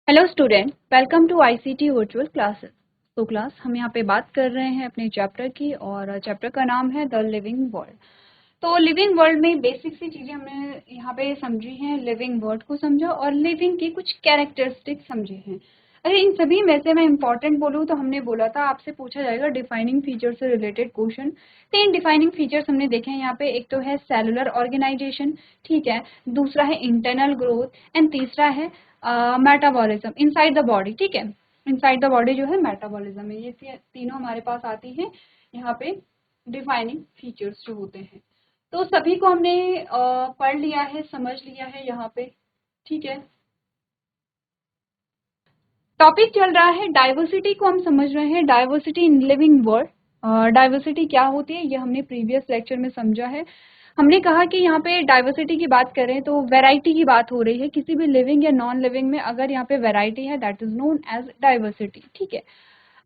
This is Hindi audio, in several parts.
Hello student, welcome to ICT virtual classes. तो क्लास हम यहाँ पे बात कर रहे हैं अपने चैप्टर की, और चैप्टर का नाम है द लिविंग वर्ल्ड। तो लिविंग वर्ल्ड में बेसिक सी चीज़ें हमने यहाँ पे समझी हैं, लिविंग वर्ल्ड को समझा और लिविंग की कुछ कैरेक्टरिस्टिक समझे हैं। अगर इन सभी में से मैं इंपॉर्टेंट बोलूँ तो हमने बोला था आपसे पूछा जाएगा डिफाइनिंग फीचर से रिलेटेड क्वेश्चन। तीन डिफाइनिंग फीचर्स हमने देखे हैं यहाँ पे। एक तो है सेलुलर ऑर्गेनाइजेशन, ठीक है, दूसरा है इंटरनल ग्रोथ एंड तीसरा है मेटाबॉलिज्म इनसाइड द बॉडी। ठीक है, इनसाइड द बॉडी जो है मेटाबॉलिज्म है। ये तीनों हमारे पास आती हैं यहाँ पे डिफाइनिंग फीचर्स जो होते हैं। तो सभी को हमने पढ़ लिया है, समझ लिया है यहाँ पे, ठीक है। टॉपिक चल रहा है डाइवर्सिटी को हम समझ रहे हैं, diversity in living world. Diversity क्या होती है ये हमने प्रीवियस लेक्चर में समझा है। हमने कहा कि यहाँ पे डाइवर्सिटी की बात करें तो वैरायटी की बात हो रही है। किसी भी लिविंग या नॉन लिविंग में अगर यहाँ पे वैरायटी है that is known as diversity, ठीक है।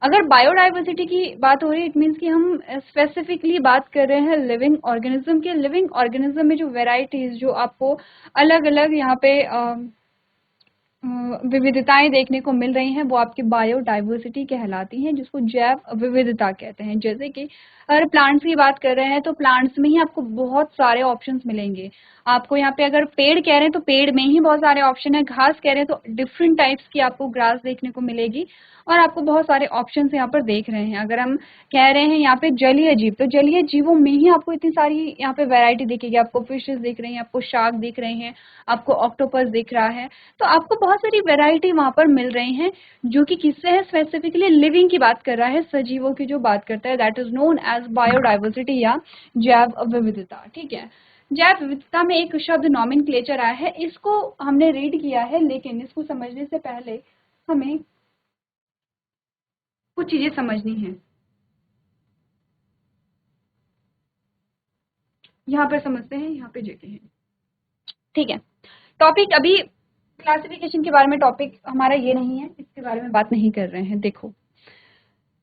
अगर बायोडाइवर्सिटी की बात हो रही है इट मीन्स कि हम स्पेसिफिकली बात कर रहे हैं लिविंग ऑर्गेनिज्म के। लिविंग ऑर्गेनिज्म में जो वेराइटीज जो आपको अलग अलग यहाँ पे विविधताएं देखने को मिल रही हैं वो आपकी बायोडाइवर्सिटी कहलाती हैं, जिसको जैव विविधता कहते हैं। जैसे कि अगर प्लांट्स की बात कर रहे हैं तो प्लांट्स में ही आपको बहुत सारे ऑप्शंस मिलेंगे। आपको यहाँ पे अगर पेड़ कह रहे हैं तो पेड़ में ही बहुत सारे ऑप्शन है, घास कह रहे हैं तो डिफरेंट टाइप्स की आपको ग्रास देखने को मिलेगी और आपको बहुत सारे ऑप्शंस यहाँ पर देख रहे हैं। अगर हम कह रहे हैं यहाँ पे जलीय जीव, तो जलीय जीवों में ही आपको इतनी सारी यहाँ पे वैरायटी दिखेगी। आपको फिशेस दिख रही हैं, आपको शार्क दिख रहे हैं, आपको ऑक्टोपस दिख रहा है, तो आपको बहुत सारी वैरायटी वहां पर मिल रही हैं जो कि किससे है, स्पेसिफिकली लिविंग की बात कर रहा है, सजीवों की जो बात करता है, that is known as biodiversity या जैव विविधता। ठीक है, जैव विविधता में एक शब्द नॉमेनक्लेचर आया है, इसको हमने रीड किया है, लेकिन इसको समझने से पहले हमें कुछ चीजें समझनी है। यहाँ पर समझते हैं, यहाँ पे जेके हैं, ठीक है। टॉपिक अभी क्लासिफिकेशन के बारे में टॉपिक हमारा ये नहीं है, इसके बारे में बात नहीं कर रहे हैं। देखो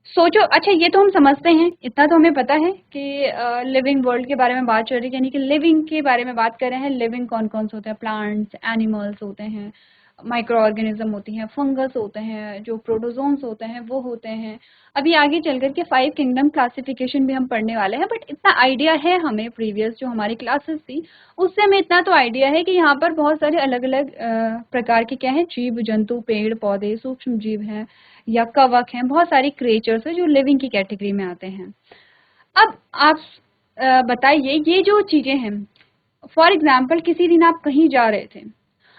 सोचो, अच्छा ये तो हम समझते हैं, इतना तो हमें पता है कि लिविंग वर्ल्ड के बारे में बात चल रही है, यानी कि लिविंग के बारे में बात कर रहे हैं। लिविंग कौन कौन से होते हैं, प्लांट्स, एनिमल्स होते हैं, माइक्रो ऑर्गेनिज्म होती हैं, फंगस होते हैं, जो प्रोटोजोन्स होते हैं वो होते हैं। अभी आगे चल करके 5 किंगडम क्लासिफिकेशन भी हम पढ़ने वाले हैं, बट इतना आइडिया है हमें, प्रीवियस जो हमारी क्लासेस थी उससे हमें इतना तो आइडिया है कि यहाँ पर बहुत सारे अलग अलग प्रकार के क्या है, जीव जंतु, पेड़ पौधे, सूक्ष्म जीव हैं या कवक हैं, बहुत सारी क्रिएचर्स हैं जो लिविंग की कैटेगरी में आते हैं। अब आप बताइए, ये जो चीजें हैं, फॉर एग्जाम्पल किसी दिन आप कहीं जा रहे थे,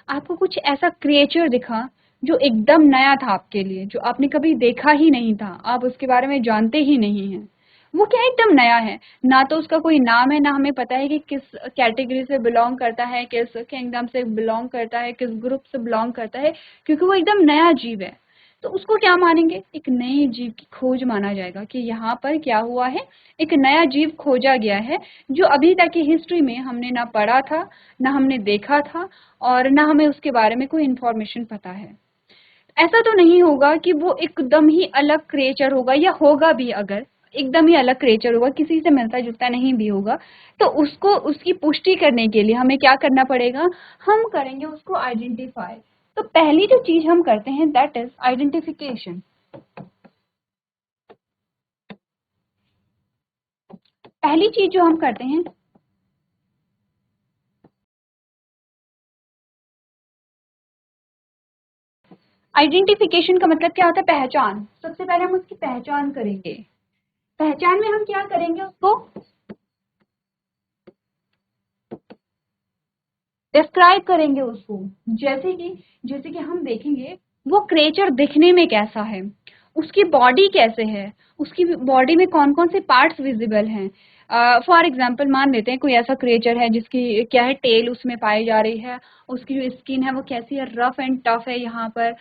आपको कुछ ऐसा क्रिएचर दिखा जो एकदम नया था आपके लिए, जो आपने कभी देखा ही नहीं था, आप उसके बारे में जानते ही नहीं हैं, वो क्या एकदम नया है, ना तो उसका कोई नाम है, ना हमें पता है कि किस कैटेगरी से बिलोंग करता है, किस किंगडम से बिलोंग करता है, किस ग्रुप से बिलोंग करता है, क्योंकि वो एकदम नया जीव है। तो उसको क्या मानेंगे, एक नए जीव की खोज माना जाएगा कि यहाँ पर क्या हुआ है, एक नया जीव खोजा गया है जो अभी तक की हिस्ट्री में हमने ना पढ़ा था, ना हमने देखा था, और ना हमें उसके बारे में कोई इन्फॉर्मेशन पता है। ऐसा तो नहीं होगा कि वो एकदम ही अलग क्रिएचर होगा, या होगा भी अगर एकदम ही अलग क्रिएचर होगा, किसी से मिलता जुलता नहीं भी होगा, तो उसको उसकी पुष्टि करने के लिए हमें क्या करना पड़ेगा, हम करेंगे उसको आइडेंटिफाई। तो पहली जो चीज हम करते हैं दैट इज आइडेंटिफिकेशन। पहली चीज जो हम करते हैं, आइडेंटिफिकेशन का मतलब क्या होता है, पहचान। सबसे पहले हम उसकी पहचान करेंगे। पहचान में हम क्या करेंगे, उसको डिस्क्राइब करेंगे उसको। जैसे कि हम देखेंगे वो क्रिएचर दिखने में कैसा है, उसकी बॉडी कैसे है, उसकी बॉडी में कौन कौन से पार्ट्स विजिबल हैं। फॉर एग्जाम्पल मान लेते हैं कोई ऐसा क्रिएचर है जिसकी क्या है, टेल उसमें पाई जा रही है, उसकी जो स्किन है वो कैसी है, रफ एंड टफ है, यहाँ पर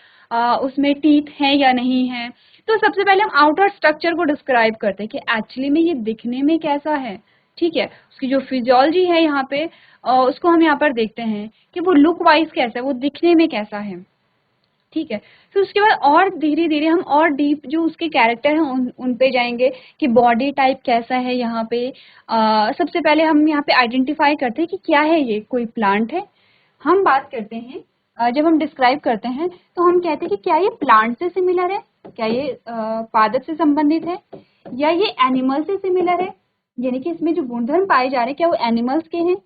उसमें टीथ है या नहीं है। तो सबसे पहले हम आउटर स्ट्रक्चर को डिस्क्राइब करते हैं कि एक्चुअली में ये दिखने में कैसा है, ठीक है। उसकी जो फिजियोलॉजी है यहाँ पे उसको हम यहाँ पर देखते हैं कि वो लुक वाइज कैसा है, वो दिखने में कैसा है, ठीक है। फिर उसके बाद और धीरे धीरे हम और डीप जो उसके कैरेक्टर हैं उन पे जाएंगे कि बॉडी टाइप कैसा है। यहाँ पे सबसे पहले हम यहाँ पे आइडेंटिफाई करते हैं कि क्या है, ये कोई प्लांट है। हम बात करते हैं जब हम डिस्क्राइब करते हैं तो हम कहते हैं कि क्या ये प्लांट से सिमिलर है, क्या ये पादप से संबंधित है, या ये एनिमल से सिमिलर है, यानी कि इसमें जो गुणधर्म पाए जा रहे हैं क्या वो एनिमल्स के हैं,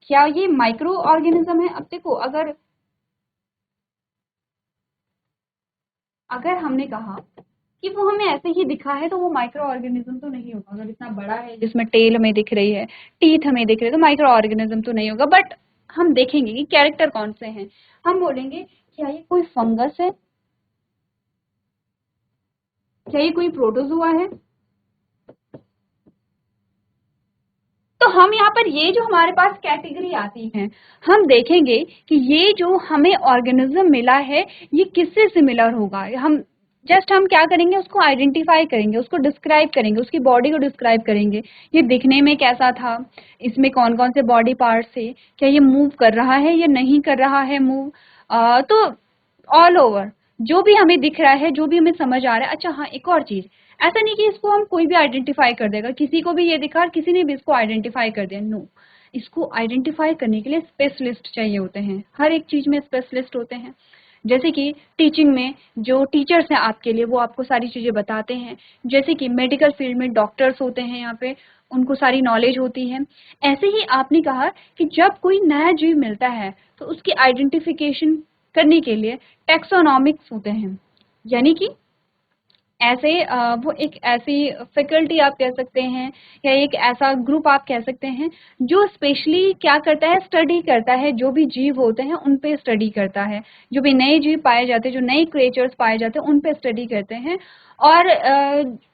क्या ये माइक्रो ऑर्गेनिज्म है। अब देखो अगर हमने कहा कि वो हमें ऐसे ही दिखा है तो वो माइक्रो ऑर्गेनिज्म तो नहीं होगा। अगर इतना बड़ा है जिसमें टेल हमें दिख रही है, टीथ हमें दिख रहे हैं, तो माइक्रो ऑर्गेनिज्म तो नहीं होगा। बट हम देखेंगे कि कैरेक्टर कौन से हैं। हम बोलेंगे क्या ये कोई फंगस है, क्या ये कोई प्रोटोजोआ है। तो हम यहाँ पर ये जो हमारे पास कैटेगरी आती है, हम देखेंगे कि ये जो हमें ऑर्गेनिज्म मिला है ये किससे सिमिलर होगा। हम क्या करेंगे, उसको आइडेंटिफाई करेंगे, उसको डिस्क्राइब करेंगे, उसकी बॉडी को डिस्क्राइब करेंगे, ये दिखने में कैसा था, इसमें कौन कौन से बॉडी पार्ट्स थे, क्या ये मूव कर रहा है या नहीं कर रहा है मूव। तो ऑल ओवर जो भी हमें दिख रहा है, जो भी हमें समझ आ रहा है। अच्छा हाँ, एक और चीज, ऐसा नहीं कि इसको हम कोई भी आइडेंटिफाई कर देगा, किसी को भी ये दिखा और किसी ने भी इसको आइडेंटिफाई कर दिया, नो। इसको आइडेंटिफाई करने के लिए स्पेशलिस्ट चाहिए होते हैं, हर एक चीज में स्पेशलिस्ट होते हैं। जैसे कि टीचिंग में जो टीचर्स हैं आपके लिए, वो आपको सारी चीजें बताते हैं। जैसे कि मेडिकल फील्ड में डॉक्टर्स होते हैं, यहाँ पे उनको सारी नॉलेज होती है। ऐसे ही आपने कहा कि जब कोई नया जीव मिलता है तो उसकी आइडेंटिफिकेशन करने के लिए टैक्सोनॉमिक्स होते हैं, यानी कि ऐसे वो एक ऐसी फैकल्टी आप कह सकते हैं, या एक ऐसा ग्रुप आप कह सकते हैं जो स्पेशली क्या करता है, स्टडी करता है, जो भी जीव होते हैं उन पे स्टडी करता है, जो भी नए जीव पाए जाते हैं, जो नए क्रिएचर्स पाए जाते हैं उन पे स्टडी करते हैं। और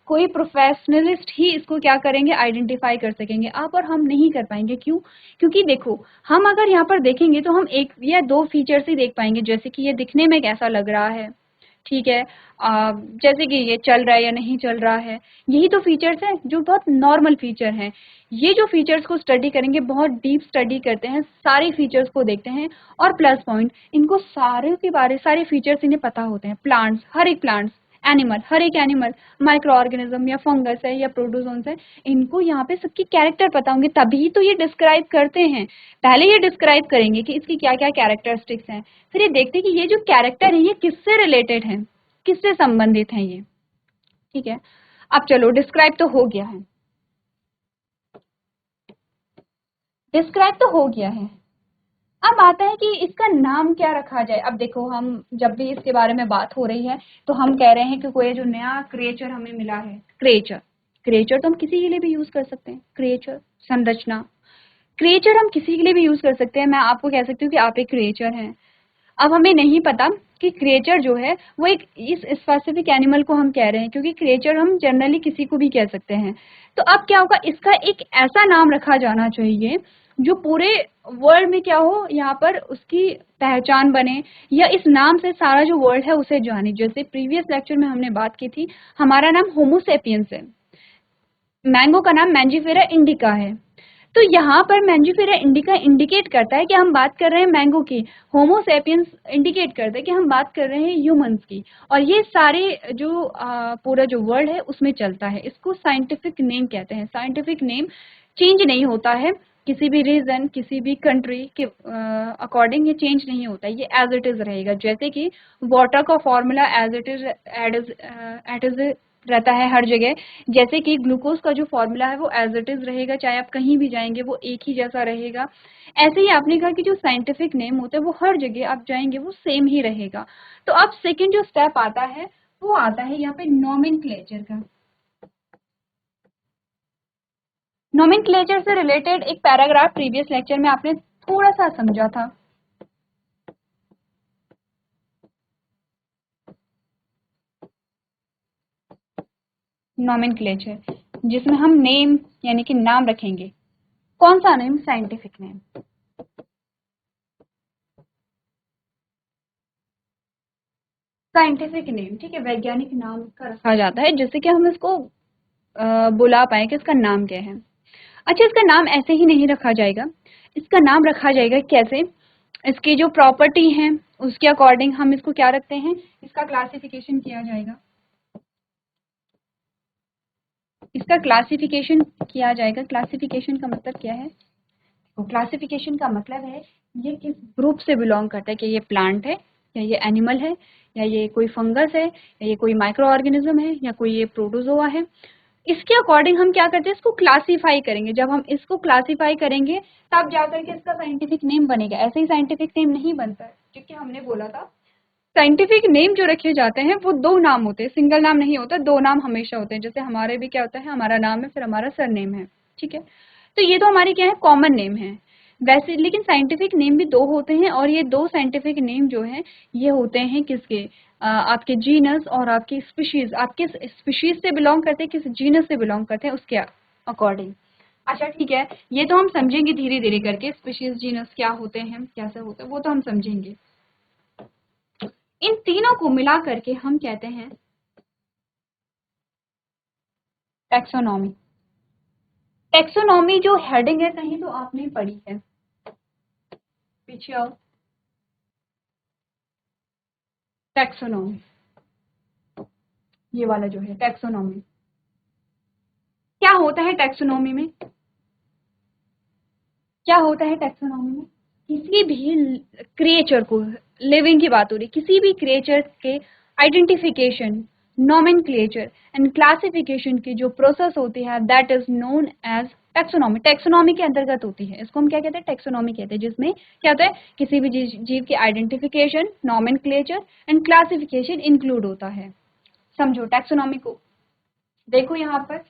कोई प्रोफेशनलिस्ट ही इसको क्या करेंगे, आइडेंटिफाई कर सकेंगे। आप और हम नहीं कर पाएंगे, क्यों? क्योंकि देखो, हम अगर यहाँ पर देखेंगे तो हम एक या दो फीचर्स ही देख पाएंगे, जैसे कि ये दिखने में कैसा लग रहा है, ठीक है, जैसे कि ये चल रहा है या नहीं चल रहा है, यही तो फीचर्स हैं जो बहुत नॉर्मल फीचर हैं। ये जो फीचर्स को स्टडी करेंगे, बहुत डीप स्टडी करते हैं, सारे फीचर्स को देखते हैं। और प्लस पॉइंट, इनको सारे के बारे, सारे फीचर्स इन्हें पता होते हैं। प्लांट्स, हर एक प्लांट्स, एनिमल, हर एक एनिमल, माइक्रो ऑर्गेनिज्म या फंगस है या प्रोटोजोन्स है, इनको यहाँ पे सबकी कैरेक्टर पता होंगे, तभी तो ये डिस्क्राइब करते हैं। पहले ये डिस्क्राइब करेंगे कि इसकी क्या क्या कैरेक्टरिस्टिक्स हैं, फिर ये देखते हैं कि ये जो कैरेक्टर है ये किससे रिलेटेड है, किससे संबंधित है ये, ठीक है। अब चलो, डिस्क्राइब तो हो गया है, डिस्क्राइब तो हो गया है। अब आता है कि इसका नाम क्या रखा जाए। अब देखो, हम जब भी इसके बारे में बात हो रही है तो हम कह रहे हैं कि कोई जो नया क्रिएचर हमें मिला है, क्रिएचर, क्रिएचर तो हम किसी के लिए भी यूज कर सकते हैं, क्रिएचर, संरचना, क्रिएचर हम किसी के लिए भी यूज कर सकते हैं। मैं आपको कह सकती हूँ कि आप एक क्रिएचर हैं। अब हमें नहीं पता कि क्रिएचर जो है वो एक इस स्पेसिफिक एनिमल को हम कह रहे हैं, क्योंकि क्रिएचर हम जनरली किसी को भी कह सकते हैं। तो अब क्या होगा, इसका एक ऐसा नाम रखा जाना चाहिए जो पूरे वर्ल्ड में क्या हो, यहाँ पर उसकी पहचान बने, या इस नाम से सारा जो वर्ल्ड है उसे जाने। जैसे प्रीवियस लेक्चर में हमने बात की थी, हमारा नाम होमोसेपियंस है, मैंगो का नाम मैंजीफेरा इंडिका है। तो यहाँ पर मैंजीफेरा इंडिका इंडिकेट करता है कि हम बात कर रहे हैं मैंगो की, होमो सेपियंस इंडिकेट करता है कि हम बात कर रहे हैं ह्यूमंस की। और ये सारे जो पूरा जो वर्ल्ड है उसमें चलता है। इसको साइंटिफिक नेम कहते हैं। साइंटिफिक नेम चेंज नहीं होता है, किसी भी रीजन, किसी भी कंट्री के अकॉर्डिंग ये चेंज नहीं होता है, ये एज इट इज रहेगा। जैसे कि वाटर का formula as it is at is रहता है हर जगह, जैसे कि ग्लूकोज का जो फॉर्मूला है वो एज इट इज रहेगा, चाहे आप कहीं भी जाएंगे वो एक ही जैसा रहेगा। ऐसे ही आपने कहा कि जो साइंटिफिक नेम होता है वो हर जगह आप जाएंगे वो सेम ही रहेगा। तो अब सेकंड जो स्टेप आता है वो आता है यहाँ पे नोमेनक्लेचर का। नोमेनक्लेचर से रिलेटेड एक पैराग्राफ प्रीवियस लेक्चर में आपने थोड़ा सा समझा था। नोमेनक्लेचर जिसमें हम नेम यानी कि नाम रखेंगे। कौन सा name? Scientific name. Scientific name, ठीक है, वैज्ञानिक नाम का रखा जाता है, जिससे कि हम इसको बुला पाए कि इसका नाम क्या है। अच्छा, इसका नाम ऐसे ही नहीं रखा जाएगा, इसका नाम रखा जाएगा कैसे, इसकी जो प्रॉपर्टी है उसके अकॉर्डिंग हम इसको क्या रखते हैं, इसका क्लासिफिकेशन किया जाएगा। इसका क्लासिफिकेशन किया जाएगा। क्लासिफिकेशन का मतलब क्या है? तो क्लासिफिकेशन का मतलब है ये किस ग्रुप से बिलोंग करता है, कि ये प्लांट है या ये एनिमल है या ये कोई फंगस है या ये कोई माइक्रो ऑर्गेनिज्म है या कोई ये प्रोटोजोआ है। इसके अकॉर्डिंग हम क्या करते हैं, इसको क्लासीफाई करेंगे। जब हम इसको क्लासीफाई करेंगे तब जाकर के इसका साइंटिफिक नेम बनेगा, ऐसे ही साइंटिफिक नेम नहीं बनता है, क्योंकि हमने बोला था साइंटिफिक नेम जो रखे जाते हैं वो दो नाम होते हैं, सिंगल नाम नहीं होता, दो नाम हमेशा होते हैं। जैसे हमारे भी क्या होता है, हमारा नाम है फिर हमारा सरनेम है, ठीक है। तो ये तो हमारी क्या है, कॉमन नेम है वैसे, लेकिन साइंटिफिक नेम भी दो होते हैं, और ये दो साइंटिफिक नेम जो है ये होते हैं किसके, आपके जीनस और आपकी स्पीशीज, आपके स्पीशीज से बिलोंग करते हैं, किस जीनस से बिलोंग करते हैं उसके अकॉर्डिंग। अच्छा ठीक है, ये तो हम समझेंगे धीरे धीरे करके, स्पीशीज जीनस क्या होते हैं कैसे होते हैं वो तो हम समझेंगे। इन तीनों को मिला करके हम कहते हैं टैक्सोनॉमी। टैक्सोनॉमी जो हेडिंग है कहीं तो आपने पढ़ी है, पीछे आओ। टैक्सोनॉमी, ये वाला जो है टैक्सोनॉमी, क्या होता है टैक्सोनॉमी में, क्या होता है टैक्सोनॉमी में, किसी भी क्रिएचर को, लिविंग की बात हो रही, किसी भी क्रिएचर के आइडेंटिफिकेशन, नोमेनक्लेचर एंड क्लासिफिकेशन की जो प्रोसेस होती है that is known as taxonomy. Taxonomy के अंतर्गत होती है, इसको हम क्या कहते हैं, टैक्सोनॉमी कहते हैं, जिसमें क्या होता है, किसी भी जीव की identification, nomenclature and classification include होता है। समझो टैक्सोनॉमी को, देखो यहाँ पर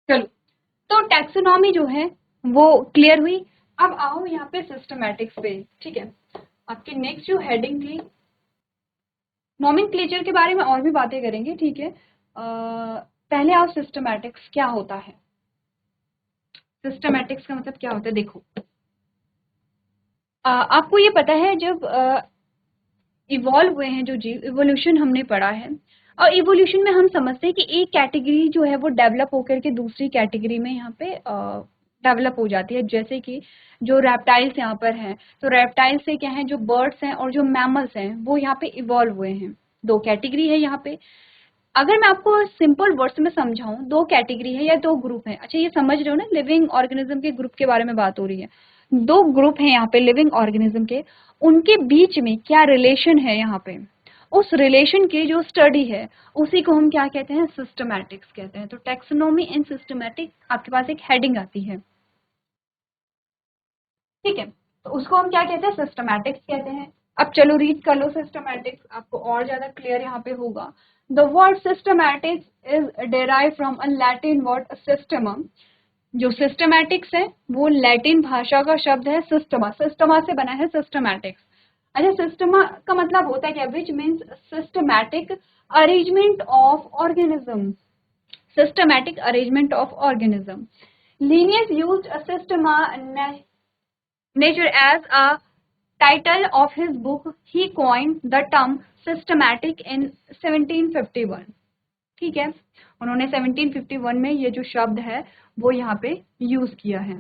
चलो, तो टैक्सोनॉमी जो है वो क्लियर हुई। अब आओ यहाँ पे सिस्टमैटिक्स पे, ठीक है। आपकी नेक्स्ट जो हेडिंग थी, नोमेनक्लेचर के बारे में और भी बातें करेंगे, ठीक है। पहले आओ सिस्टमैटिक्स क्या होता है। सिस्टमैटिक्स का मतलब क्या होता है, देखो आपको ये पता है जब इवॉल्व हुए हैं जो जीव, इवोल्यूशन हमने पढ़ा है, और इवोल्यूशन में हम समझते हैं कि एक कैटेगरी जो है वो डेवलप होकर के दूसरी कैटेगरी में यहाँ पे डेवलप हो जाती है। जैसे कि जो रेप्टाइल्स यहाँ पर हैं, तो रेप्टाइल्स से क्या है, जो बर्ड्स हैं और जो मैमल्स हैं वो यहाँ पे इवॉल्व हुए हैं। दो कैटेगरी है यहाँ पे। अगर मैं आपको सिंपल वर्ड्स में समझाऊं, दो कैटेगरी है या दो ग्रुप है। अच्छा ये समझ रहे हो ना, लिविंग ऑर्गेनिज्म के ग्रुप के बारे में बात हो रही है। दो ग्रुप है यहाँ पे लिविंग ऑर्गेनिज्म के, उनके बीच में क्या रिलेशन है यहाँ पे, उस रिलेशन की जो स्टडी है उसी को हम क्या कहते हैं, सिस्टमैटिक्स कहते हैं। तो टैक्सोनॉमी एंड सिस्टमैटिक आपके पास एक हेडिंग आती है, ठीक है। तो उसको हम क्या कहते हैं, सिस्टमैटिक्स कहते हैं। अब चलो रीड कर लो सिस्टमैटिक्स, आपको और ज्यादा क्लियर यहाँ पे होगा। The word systematics is derive from a Latin word systema. जो सिस्टमैटिक्स है वो लैटिन भाषा का शब्द है सिस्टमा, सिस्टमा से बना है सिस्टमैटिक्स। अच्छा सिस्टमा का मतलब होता है क्या, which means systematic arrangement of organism, systematic arrangement of organism. Linnaeus used a systema nature as a title of his book. He coined the term systematic in 1751. ठीक है, उन्होंने 1751 में ये जो शब्द है वो यहाँ पे यूज किया है।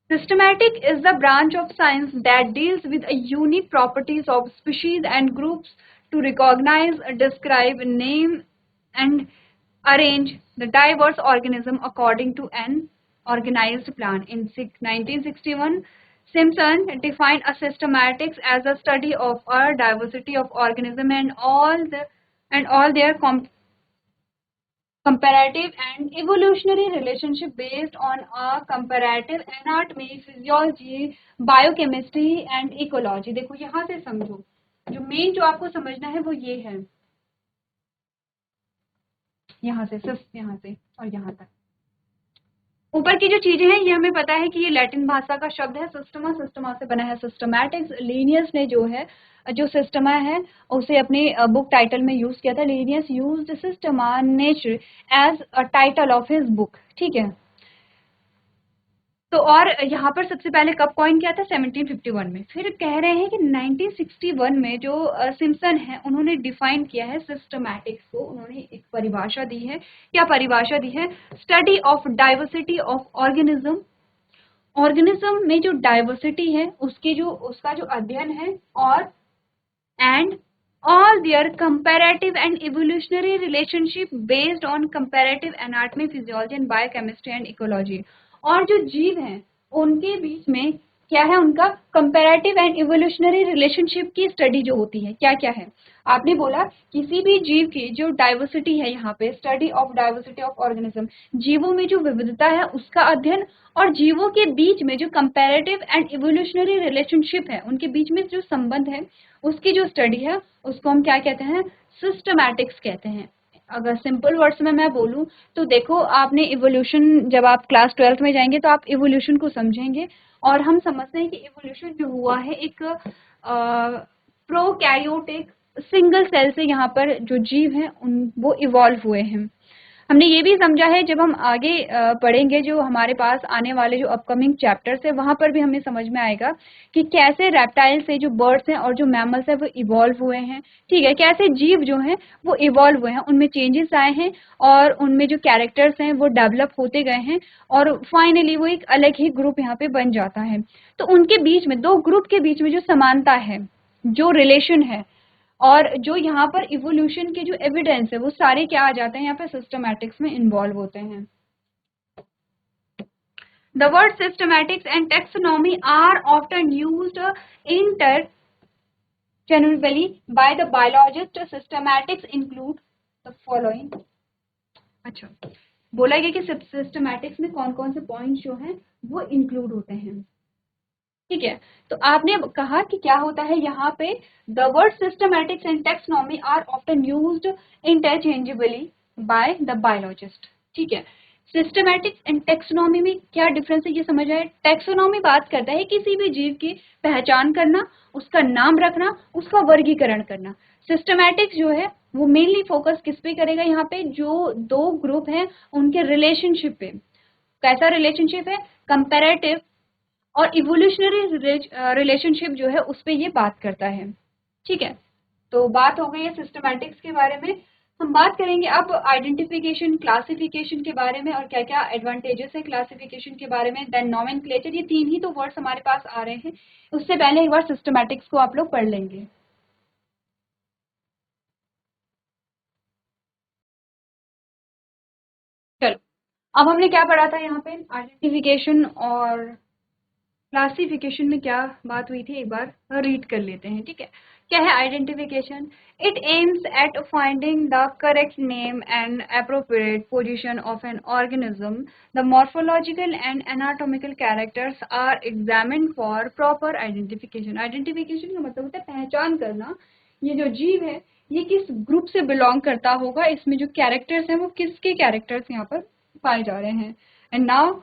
Systematic is the branch of science that deals with a unique properties of species and groups to recognize, describe, name, and arrange the diverse organism according to an organized plan. In 1961, Simpson defined a systematics as a study of a diversity of organism and all their comparative and evolutionary relationship based on a comparative anatomy, physiology, biochemistry and ecology। देखो यहाँ से समझो, जो मेन जो आपको समझना है वो ये है, यहाँ से सिर्फ यहाँ से और यहाँ तक ऊपर की जो चीजें हैं ये हमें पता है कि ये लैटिन भाषा का शब्द है सिस्टमा, सिस्टमा से बना है सिस्टमैटिक्स। लीनियस ने जो है जो सिस्टमा है उसे अपने बुक टाइटल में यूज किया था। Linnaeus used systema nature as a title of his book, ठीक है। तो और यहाँ पर सबसे पहले कब कॉइन किया था, 1751 में। फिर कह रहे हैं कि 1961 में जो सिम्पसन है उन्होंने डिफाइन किया है सिस्टमैटिक्स को, उन्होंने एक परिभाषा दी है। क्या परिभाषा दी है, study of diversity of organism, organism में जो डाइवर्सिटी है उसके जो उसका जो अध्ययन है, और and all their comparative and evolutionary relationship based on comparative anatomy, physiology and biochemistry and ecology। और जो जीव हैं उनके बीच में क्या है, उनका कंपैरेटिव एंड इवोल्यूशनरी रिलेशनशिप की स्टडी जो होती है क्या क्या है। आपने बोला किसी भी जीव की जो डाइवर्सिटी है, यहाँ पे study of diversity of organism, जीवों में जो विविधता है उसका अध्ययन, और जीवों के बीच में जो कंपैरेटिव एंड इवोल्यूशनरी रिलेशनशिप है, उनके बीच में जो संबंध है उसकी जो स्टडी है उसको हम क्या कहते हैं, सिस्टमैटिक्स कहते हैं। अगर सिंपल वर्ड्स में मैं बोलूं तो देखो, आपने इवोल्यूशन, जब आप क्लास 12th में जाएंगे तो आप इवोल्यूशन को समझेंगे, और हम समझते हैं कि इवोल्यूशन जो हुआ है एक प्रोकैरियोटिक सिंगल सेल से, यहाँ पर जो जीव हैं उन वो इवॉल्व हुए हैं। हमने ये भी समझा है, जब हम आगे पढ़ेंगे जो हमारे पास आने वाले जो अपकमिंग चैप्टर्स है वहां पर भी हमें समझ में आएगा कि कैसे रेप्टाइल से जो बर्ड्स हैं और जो मैमल्स हैं वो इवॉल्व हुए हैं। ठीक है, कैसे जीव जो हैं वो इवॉल्व हुए हैं, उनमें चेंजेस आए हैं और उनमें जो कैरेक्टर्स हैं वो डेवलप होते गए हैं, और फाइनली वो एक अलग ही ग्रुप यहाँ पे बन जाता है। तो उनके बीच में, दो ग्रुप के बीच में जो समानता है, जो रिलेशन है, और जो यहाँ पर इवोल्यूशन के जो एविडेंस है वो सारे क्या आ जाते हैं यहाँ पे, सिस्टमैटिक्स में इन्वॉल्व होते हैं। The word systematics and taxonomy are often used interchangeably by the biologist. Systematics include the following। अच्छा, बोला गया कि सिस्टमैटिक्स में कौन कौन से पॉइंट्स जो हैं वो इंक्लूड होते हैं। ठीक है, तो आपने कहा कि क्या होता है यहाँ पे, the word systematics and taxonomy are often used interchangeably by the biologist. ठीक है, सिस्टमैटिक्स एंड टेक्सोनॉमी में क्या डिफरेंस है ये समझ आए। टेक्सोनॉमी बात करता है किसी भी जीव की पहचान करना, उसका नाम रखना, उसका वर्गीकरण करना। सिस्टमैटिक्स जो है वो मेनली फोकस किस पे करेगा, यहाँ पे जो दो ग्रुप हैं उनके रिलेशनशिप पे। कैसा रिलेशनशिप है, कंपैरेटिव और इवोल्यूशनरी रिलेशनशिप जो है उस पे ये बात करता है। ठीक है, तो बात हो गई है सिस्टमैटिक्स के बारे में। हम बात करेंगे अब आइडेंटिफिकेशन, क्लासिफिकेशन के बारे में, और क्या क्या एडवांटेजेस है क्लासिफिकेशन के बारे में। देन नोमेनक्लेचर, ये तीन ही तो वर्ड्स हमारे पास आ रहे हैं। उससे पहले एक बार सिस्टमैटिक्स को आप लोग पढ़ लेंगे। चलो, अब हमने क्या पढ़ा था यहाँ पे, आइडेंटिफिकेशन और क्लासिफिकेशन में क्या बात हुई थी एक बार रीड कर लेते हैं। ठीक है, क्या है identification. It aims at finding the correct name and appropriate position of an organism. The morphological and anatomical characters are examined for proper identification. Identification का मतलब होता है पहचान करना, ये जो जीव है ये किस ग्रुप से बिलोंग करता होगा, इसमें जो कैरेक्टर्स हैं वो किसके कैरेक्टर्स यहाँ पर पाए जा रहे हैं। And now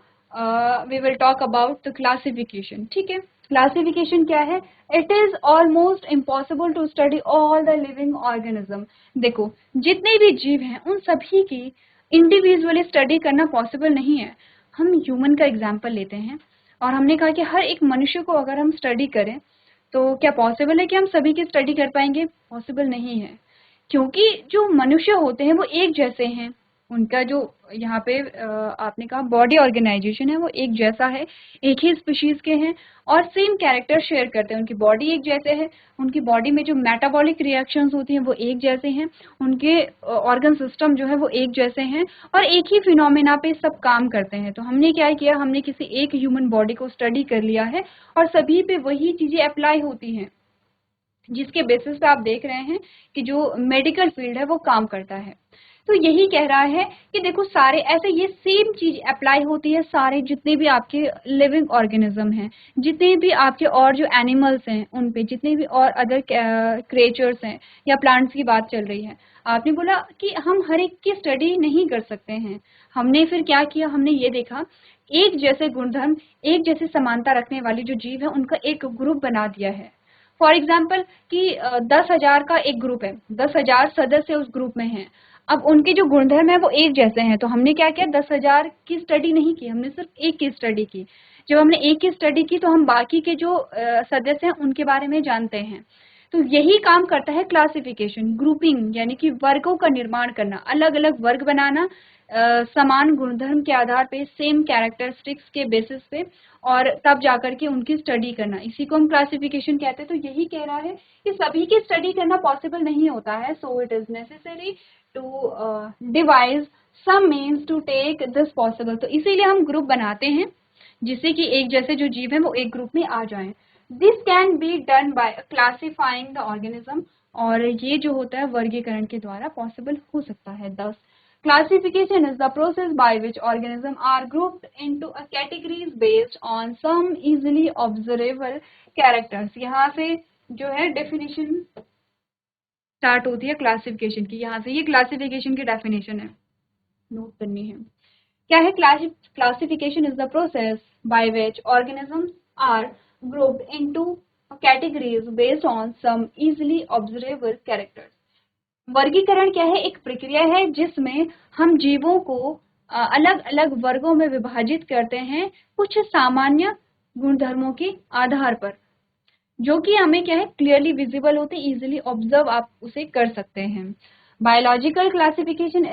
we will talk about the classification। ठीक है, क्लासिफिकेशन क्या है, it is almost impossible to study all the living organism. देखो, जितने भी जीव हैं उन सभी की इंडिविजुअली स्टडी करना पॉसिबल नहीं है। हम ह्यूमन का एग्जाम्पल लेते हैं और हमने कहा कि हर एक मनुष्य को अगर हम स्टडी करें तो क्या पॉसिबल है कि हम सभी की स्टडी कर पाएंगे, पॉसिबल नहीं है, क्योंकि जो मनुष्य होते हैं वो एक जैसे हैं। उनका जो यहाँ पे आपने कहा बॉडी ऑर्गेनाइजेशन है वो एक जैसा है, एक ही स्पीशीज के हैं और सेम कैरेक्टर शेयर करते हैं। उनकी बॉडी एक जैसे है, उनकी बॉडी में जो मेटाबॉलिक रिएक्शंस होती हैं वो एक जैसे हैं, उनके ऑर्गन सिस्टम जो है वो एक जैसे हैं और एक ही फिनोमेना पे सब काम करते हैं। तो हमने क्या किया, हमने किसी एक ह्यूमन बॉडी को स्टडी कर लिया है और सभी पे वही चीजें अप्लाई होती हैं, जिसके बेसिस पे आप देख रहे हैं कि जो मेडिकल फील्ड है वो काम करता है। तो यही कह रहा है कि देखो सारे ऐसे ये सेम चीज अप्लाई होती है सारे जितने भी आपके लिविंग ऑर्गेनिज्म हैं, जितने भी आपके और जो एनिमल्स हैं उन पे, जितने भी और अदर क्रिएचर्स हैं या प्लांट्स की बात चल रही है। आपने बोला कि हम हर एक की स्टडी नहीं कर सकते हैं। हमने फिर क्या किया, हमने ये देखा एक जैसे गुणधर्म, एक जैसे समानता रखने वाली जो जीव है उनका एक ग्रुप बना दिया है। फॉर एग्जाम्पल कि 10,000 का एक ग्रुप है, 10,000 सदस्य उस ग्रुप में हैं। अब उनके जो गुणधर्म है वो एक जैसे हैं, तो हमने क्या किया, 10,000 की स्टडी नहीं की, हमने सिर्फ एक की स्टडी की। जब हमने एक की स्टडी की तो हम बाकी के जो सदस्य हैं उनके बारे में जानते हैं। तो यही काम करता है क्लासिफिकेशन, ग्रुपिंग यानी कि वर्गों का निर्माण करना, अलग अलग वर्ग बनाना समान गुणधर्म के आधार पे, सेम कैरेक्टरिस्टिक्स के बेसिस पे, और तब जाकर के उनकी स्टडी करना, इसी को हम क्लासिफिकेशन कहते हैं। तो यही कह रहा है कि सभी की स्टडी करना पॉसिबल नहीं होता है, so it is necessary to devise some means to take this possible. तो इसीलिए हम ग्रुप बनाते हैं जिससे कि एक जैसे जो जीव है वो एक ग्रुप में आ जाएं। This can be done by classifying the organism, और ये जो होता है वर्गीकरण के द्वारा पॉसिबल हो सकता है। दस classification is the process by which organisms are grouped into a categories based on some easily observable characters। यहाँ से जो है डेफिनेशन स्टार्ट होती है क्लासिफिकेशन की, यहाँ से ये क्लासिफिकेशन की डेफिनेशन है, नोट करनी है। क्या है? Classification is the process by which organisms are grouped into categories based on some easily observable characters. वर्गीकरण क्या है? एक प्रक्रिया है जिसमें हम जीवों को अलग अलग वर्गों में विभाजित करते हैं कुछ सामान्य गुणधर्मों के आधार पर, जो कि हमें क्या है क्लियरली विजिबल होते, इजीली ऑब्जर्व आप उसे कर सकते हैं। Biological classification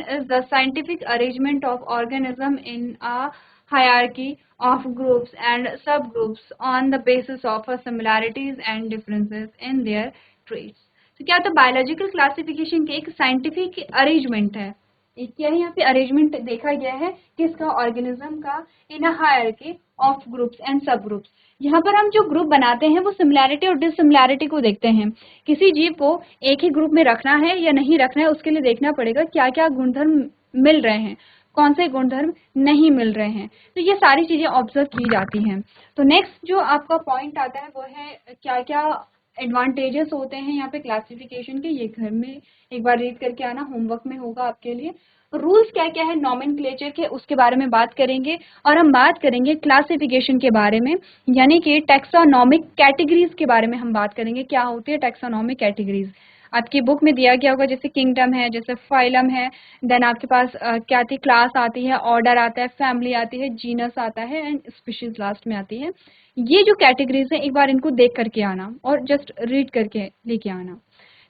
is the scientific arrangement of organism in a hierarchy of groups and subgroups on the basis of similarities and differences in their traits। तो क्या होता है? बायोलॉजिकल क्लासिफिकेशन के एक साइंटिफिक अरेंजमेंट है, एक क्या है यहाँ पे अरेंजमेंट देखा गया है किसका? ऑर्गेनिज्म का, in a hierarchy of groups and sub groups. यहाँ पर हम जो ग्रुप बनाते हैं वो सिमिलैरिटी और डिससिमिलैरिटी को देखते हैं। किसी जीव को एक ही ग्रुप में रखना है या नहीं रखना है, उसके लिए देखना पड़ेगा क्या क्या गुणधर्म मिल रहे हैं, कौन से गुणधर्म नहीं मिल रहे हैं। तो ये सारी चीजें ऑब्जर्व की जाती हैं। तो नेक्स्ट जो आपका पॉइंट आता है वो है क्या क्या एडवांटेजेस होते हैं यहाँ पे क्लासिफिकेशन के। ये घर में एक बार रीड करके आना, होमवर्क में होगा आपके लिए। रूल्स क्या क्या है नॉमेनक्लेचर के, उसके बारे में बात करेंगे, और हम बात करेंगे क्लासिफिकेशन के बारे में, यानी कि टैक्सोनॉमिक कैटेगरीज के बारे में हम बात करेंगे। क्या होती है टैक्सोनॉमिक कैटेगरीज? आपकी बुक में दिया गया होगा, जैसे किंगडम है, जैसे फाइलम है, देन आपके पास क्या आती है? क्लास आती है, ऑर्डर आता है, फैमिली आती है, जीनस आता है, एंड स्पीशीज लास्ट में आती है। ये जो कैटेगरीज है एक बार इनको देख करके आना और जस्ट रीड करके लेके आना।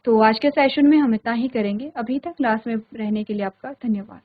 तो आज के सेशन में हम इतना ही करेंगे। अभी तक क्लास में रहने के लिए आपका धन्यवाद।